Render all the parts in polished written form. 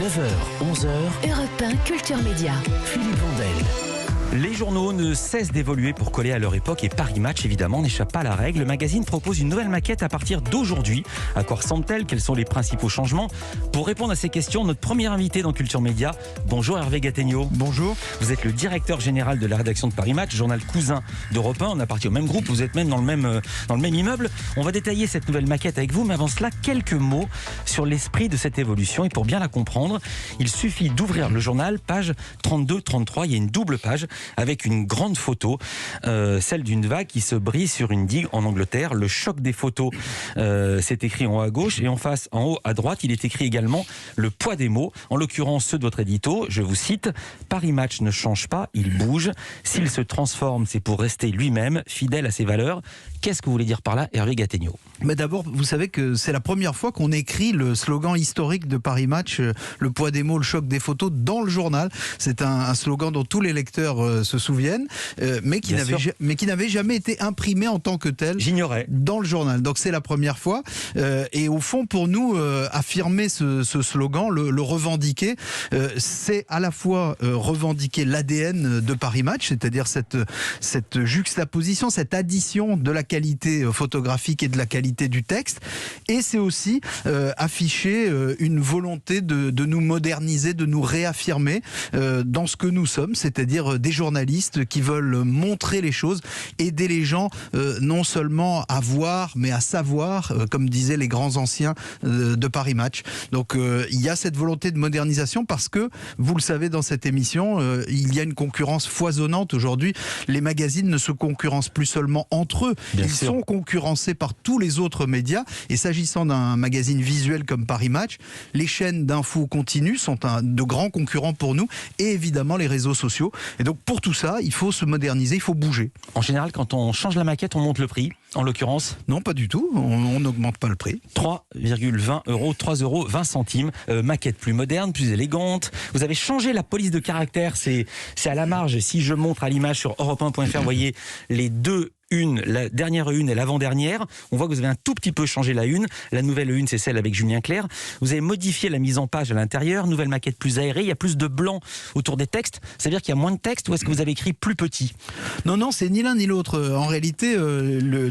9h, 11h, Europe 1 Culture Média. Philippe Vandel. Les journaux ne cessent d'évoluer pour coller à leur époque et Paris Match, évidemment, n'échappe pas à la règle. Le magazine propose une nouvelle maquette à partir d'aujourd'hui. À quoi ressemble-t-elle ? Quels sont les principaux changements ? Pour répondre à ces questions, notre premier invité dans Culture Média. Bonjour Hervé Gattegno. Bonjour. Vous êtes le directeur général de la rédaction de Paris Match, journal cousin d'Europe 1. On appartient au même groupe, vous êtes même dans le même immeuble. On va détailler cette nouvelle maquette avec vous, mais avant cela, quelques mots sur l'esprit de cette évolution. Et pour bien la comprendre, il suffit d'ouvrir le journal, page 32-33. Il y a une double page avec une grande photo, celle d'une vague qui se brise sur une digue en Angleterre. Le choc des photos, c'est écrit en haut à gauche, et en face, en haut à droite, il est écrit également le poids des mots, en l'occurrence ceux de votre édito. Je vous cite: Paris Match ne change pas, il bouge. S'il se transforme, c'est pour rester lui-même, fidèle à ses valeurs. Qu'est-ce que vous voulez dire par là, Hervé Gattegno ? Mais d'abord, vous savez que c'est la première fois qu'on écrit le slogan historique de Paris Match, le poids des mots, le choc des photos, dans le journal. C'est un slogan dont tous les lecteurs se souviennent, mais qui n'avait jamais été imprimé en tant que tel. J'ignorais. Dans le journal. Donc c'est la première fois. Et au fond, pour nous, affirmer ce slogan, le revendiquer, c'est à la fois revendiquer l'ADN de Paris Match, c'est-à-dire cette juxtaposition, cette addition de la qualité photographique et de la qualité du texte, et c'est aussi afficher une volonté de nous moderniser, de nous réaffirmer dans ce que nous sommes, c'est-à-dire des journalistes qui veulent montrer les choses, aider les gens non seulement à voir, mais à savoir, comme disaient les grands anciens de Paris Match. Donc il y a cette volonté de modernisation parce que, vous le savez dans cette émission, il y a une concurrence foisonnante aujourd'hui. Les magazines ne se concurrencent plus seulement entre eux, ils sont concurrencés par tous les autres médias. Et s'agissant d'un magazine visuel comme Paris Match, les chaînes d'infos continues sont de grands concurrents pour nous, et évidemment les réseaux sociaux. Et donc pour tout ça, il faut se moderniser, il faut bouger. En général, quand on change la maquette, on monte le prix. En l'occurrence ? Non, pas du tout. On n'augmente pas le prix. 3,20 €, 3,20 €. Maquette plus moderne, plus élégante. Vous avez changé la police de caractère. C'est à la marge. Si je montre à l'image sur europe1.fr, vous voyez les deux une, la dernière une et l'avant-dernière. On voit que vous avez un tout petit peu changé la une. La nouvelle une, c'est celle avec Julien Clerc. Vous avez modifié la mise en page à l'intérieur. Nouvelle maquette plus aérée. Il y a plus de blanc autour des textes. Ça veut dire qu'il y a moins de texte, ou est-ce que vous avez écrit plus petit ? Non, c'est ni l'un ni l'autre. En réalité,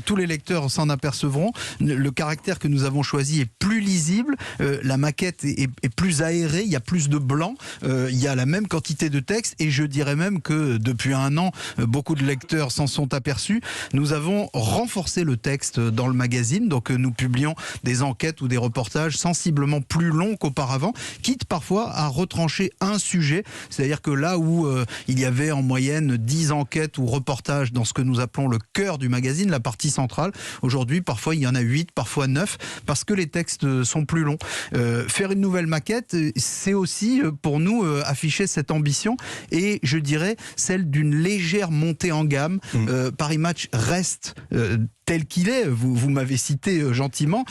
tous les lecteurs s'en apercevront. Le caractère que nous avons choisi est plus lisible. La maquette est plus aérée. Il y a plus de blanc. Il y a la même quantité de texte. Et je dirais même que depuis un an, beaucoup de lecteurs s'en sont aperçus. Nous avons renforcé le texte dans le magazine, donc nous publions des enquêtes ou des reportages sensiblement plus longs qu'auparavant, quitte parfois à retrancher un sujet. C'est-à-dire que là où il y avait en moyenne 10 enquêtes ou reportages dans ce que nous appelons le cœur du magazine, la partie centrale, aujourd'hui parfois il y en a 8, parfois 9, parce que les textes sont plus longs. Faire une nouvelle maquette, c'est aussi pour nous afficher cette ambition, et je dirais celle d'une légère montée en gamme. Paris Match reste tel qu'il est, vous m'avez cité gentiment,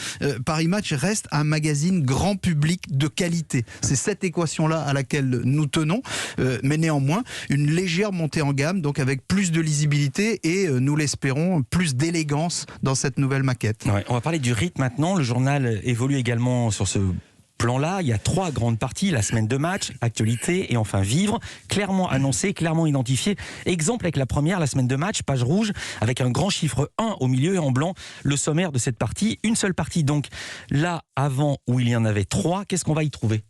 Paris Match reste un magazine grand public de qualité. C'est cette équation-là à laquelle nous tenons, mais néanmoins, une légère montée en gamme, donc avec plus de lisibilité et, nous l'espérons, plus d'élégance dans cette nouvelle maquette. Ouais, on va parler du rythme maintenant. Le journal évolue également sur ce plan-là. Il y a 3 grandes parties: la semaine de match, actualité et enfin vivre, clairement annoncé, clairement identifié. Exemple avec la première, la semaine de match, page rouge, avec un grand chiffre 1 au milieu et en blanc, le sommaire de cette partie. Une seule partie donc. Là, avant, où il y en avait 3, qu'est-ce qu'on va y trouver ?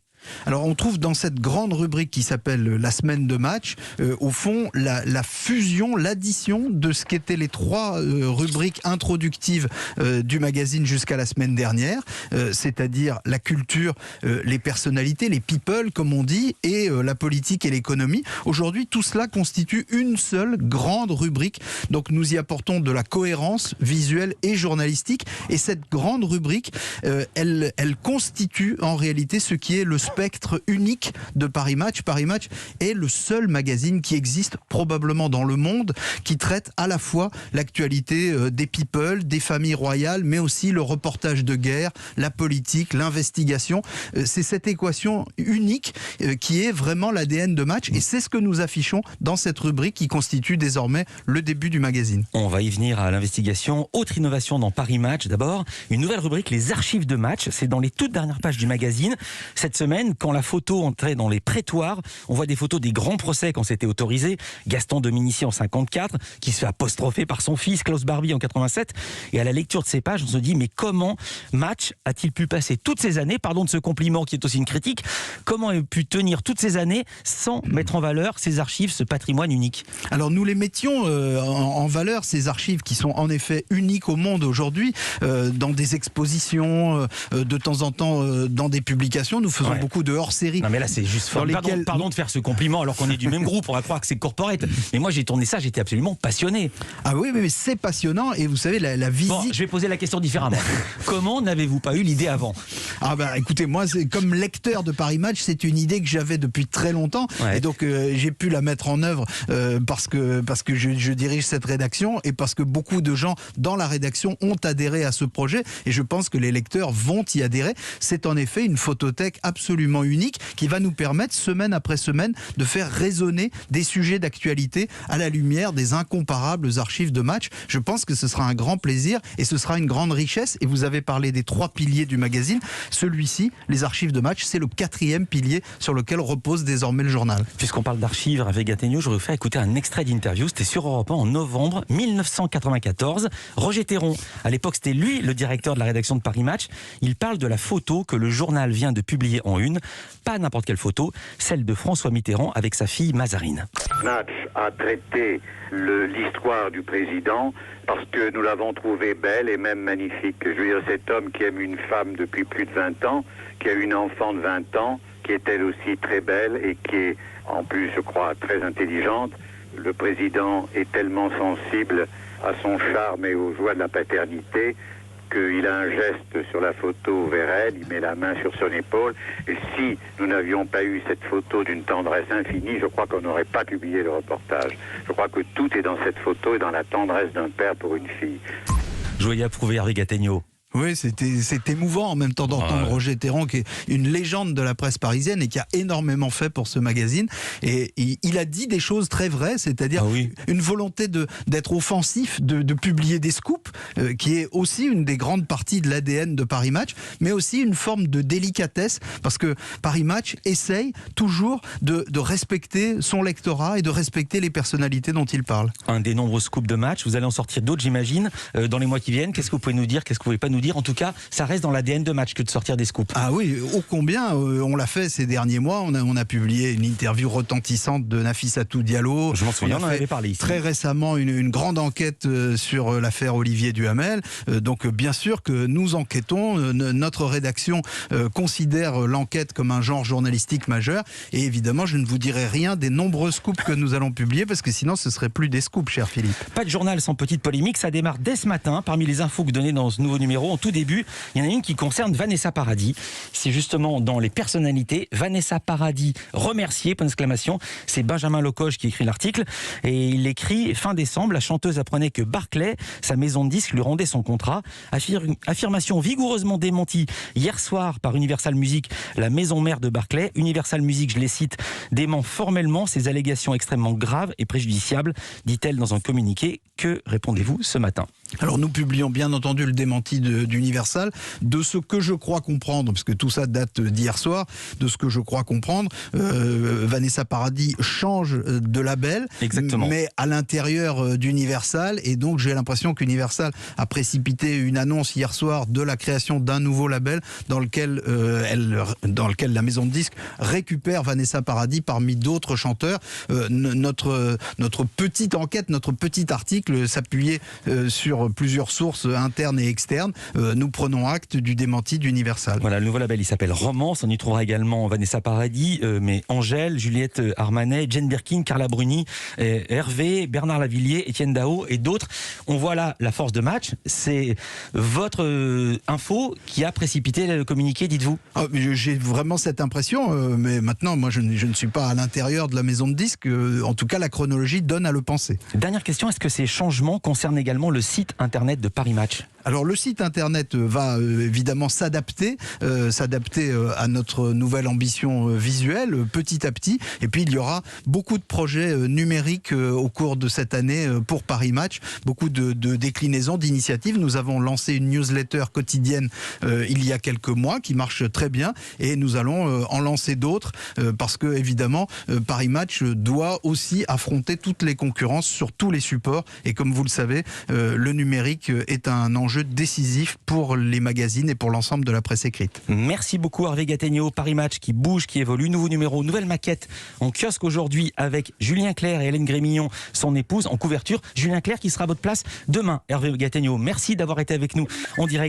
Alors on trouve dans cette grande rubrique qui s'appelle la semaine de match, au fond la fusion, l'addition de ce qu'étaient les 3 rubriques introductives du magazine jusqu'à la semaine dernière, c'est-à-dire la culture, les personnalités, les people comme on dit, et la politique et l'économie. Aujourd'hui, tout cela constitue une seule grande rubrique, donc nous y apportons de la cohérence visuelle et journalistique, et cette grande rubrique, elle constitue en réalité ce qui est le spectre unique de Paris Match. Paris Match est le seul magazine qui existe probablement dans le monde qui traite à la fois l'actualité des people, des familles royales, mais aussi le reportage de guerre, la politique, l'investigation. C'est cette équation unique qui est vraiment l'ADN de Match, et c'est ce que nous affichons dans cette rubrique qui constitue désormais le début du magazine. On va y venir à l'investigation. Autre innovation dans Paris Match, d'abord, une nouvelle rubrique, les archives de Match. C'est dans les toutes dernières pages du magazine. Cette semaine, semaine, quand la photo entrait dans les prétoires, on voit des photos des grands procès quand c'était autorisé. Gaston Dominici en 54, qui se fait apostropher par son fils, Klaus Barbie en 87. Et à la lecture de ces pages, on se dit, mais comment Match a-t-il pu passer toutes ces années, pardon de ce compliment qui est aussi une critique, comment il a pu tenir toutes ces années sans mettre en valeur ces archives, ce patrimoine unique? Alors nous les mettions en valeur, ces archives qui sont en effet uniques au monde aujourd'hui, dans des expositions, de temps en temps dans des publications. Nous faisons beaucoup de hors-série. Non mais là c'est juste fort. Pardon de faire ce compliment alors qu'on est du même groupe, on va croire que c'est corporate. Mais moi j'ai tourné ça, j'étais absolument passionné. Ah oui, mais c'est passionnant et vous savez la visite... Bon, je vais poser la question différemment. Comment n'avez-vous pas eu l'idée avant? Ah bah écoutez, moi comme lecteur de Paris Match, c'est une idée que j'avais depuis très longtemps et donc j'ai pu la mettre en œuvre parce que je dirige cette rédaction et parce que beaucoup de gens dans la rédaction ont adhéré à ce projet et je pense que les lecteurs vont y adhérer. C'est en effet une photothèque absolument unique qui va nous permettre semaine après semaine de faire résonner des sujets d'actualité à la lumière des incomparables archives de Match. Je pense que ce sera un grand plaisir et ce sera une grande richesse. Et vous avez parlé des 3 piliers du magazine. Celui-ci, les archives de Match, c'est le 4e pilier sur lequel repose désormais le journal. Puisqu'on parle d'archives avec Gattegno, je vous fais écouter un extrait d'interview. C'était sur Europe 1 en novembre 1994. Roger Théron, à l'époque c'était lui le directeur de la rédaction de Paris Match. Il parle de la photo que le journal vient de publier en une. Pas n'importe quelle photo, celle de François Mitterrand avec sa fille Mazarine. Match a traité l'histoire du président parce que nous l'avons trouvé belle et même magnifique. Je veux dire, cet homme qui aime une femme depuis plus de 20 ans, qui a une enfant de 20 ans, qui est elle aussi très belle et qui est en plus, je crois, très intelligente. Le président est tellement sensible à son charme et aux joies de la paternité qu'il a un geste sur la photo vers elle, il met la main sur son épaule. Et si nous n'avions pas eu cette photo d'une tendresse infinie, je crois qu'on n'aurait pas publié le reportage. Je crois que tout est dans cette photo et dans la tendresse d'un père pour une fille. Je voyais approuver Hervé Gattegno. Oui, c'est émouvant en même temps d'entendre Roger Théron, qui est une légende de la presse parisienne et qui a énormément fait pour ce magazine. Et il a dit des choses très vraies, c'est-à-dire une volonté d'être offensif, de publier des scoops, qui est aussi une des grandes parties de l'ADN de Paris Match, mais aussi une forme de délicatesse, parce que Paris Match essaye toujours de respecter son lectorat et de respecter les personnalités dont il parle. Un des nombreux scoops de Match, vous allez en sortir d'autres, j'imagine, dans les mois qui viennent. Qu'est-ce que vous pouvez nous dire? Qu'est-ce que vous pouvez pas nous dire? En tout cas, ça reste dans l'ADN de Match que de sortir des scoops. Ah oui, ô combien on l'a fait ces derniers mois. On a publié une interview retentissante de Nafissatou Diallo. Je m'en souviens, on en avait parlé ici. Très récemment, une grande enquête sur l'affaire Olivier Duhamel. Donc bien sûr que nous enquêtons. Notre rédaction considère l'enquête comme un genre journalistique majeur. Et évidemment, je ne vous dirai rien des nombreux scoops que nous allons publier parce que sinon, ce serait plus des scoops, cher Philippe. Pas de journal sans petite polémique. Ça démarre dès ce matin. Parmi les infos que donnez dans ce nouveau numéro, en tout début, il y en a une qui concerne Vanessa Paradis. C'est justement dans les personnalités. Vanessa Paradis remerciée, point d'exclamation. C'est Benjamin Locoge qui écrit l'article. Et il écrit, fin décembre, la chanteuse apprenait que Barclay, sa maison de disques, lui rendait son contrat. Affirmation vigoureusement démentie hier soir par Universal Music, la maison mère de Barclay. Universal Music, je les cite, dément formellement ces allégations extrêmement graves et préjudiciables, dit-elle dans un communiqué. Que répondez-vous ce matin? Alors nous publions bien entendu le démenti d'Universal. De ce que je crois comprendre, parce que tout ça date d'hier soir, de ce que je crois comprendre, Vanessa Paradis change de label. Exactement. Mais à l'intérieur d'Universal, et donc j'ai l'impression qu'Universal a précipité une annonce hier soir de la création d'un nouveau label dans lequel la maison de disques récupère Vanessa Paradis parmi d'autres chanteurs. Notre petite enquête, notre petit article s'appuyait sur plusieurs sources internes et externes. Nous prenons acte du démenti d'Universal. Voilà, le nouveau label, il s'appelle Romance. On y trouvera également Vanessa Paradis, mais Angèle, Juliette Armanet, Jane Birkin, Carla Bruni, Hervé, Bernard Lavillier, Étienne Dao et d'autres. On voit là la force de Match. C'est votre info qui a précipité le communiqué, dites-vous? J'ai vraiment cette impression, mais maintenant, moi, je ne suis pas à l'intérieur de la maison de disques. En tout cas, la chronologie donne à le penser. Dernière question, est-ce que ces changements concernent également le site site internet de Paris Match? Alors le site internet va évidemment s'adapter à notre nouvelle ambition visuelle petit à petit. Et puis il y aura beaucoup de projets numériques au cours de cette année pour Paris Match, beaucoup de déclinaisons, d'initiatives. Nous avons lancé une newsletter quotidienne il y a quelques mois qui marche très bien et nous allons en lancer d'autres parce que évidemment Paris Match doit aussi affronter toutes les concurrences sur tous les supports. Et comme vous le savez, le numérique est un enjeu décisif pour les magazines et pour l'ensemble de la presse écrite. Merci beaucoup Hervé Gattegno. Paris Match qui bouge, qui évolue. Nouveau numéro, nouvelle maquette en kiosque aujourd'hui avec Julien Clerc et Hélène Grémillon, son épouse, en couverture. Julien Clerc qui sera à votre place demain. Hervé Gattegno, merci d'avoir été avec nous en direct.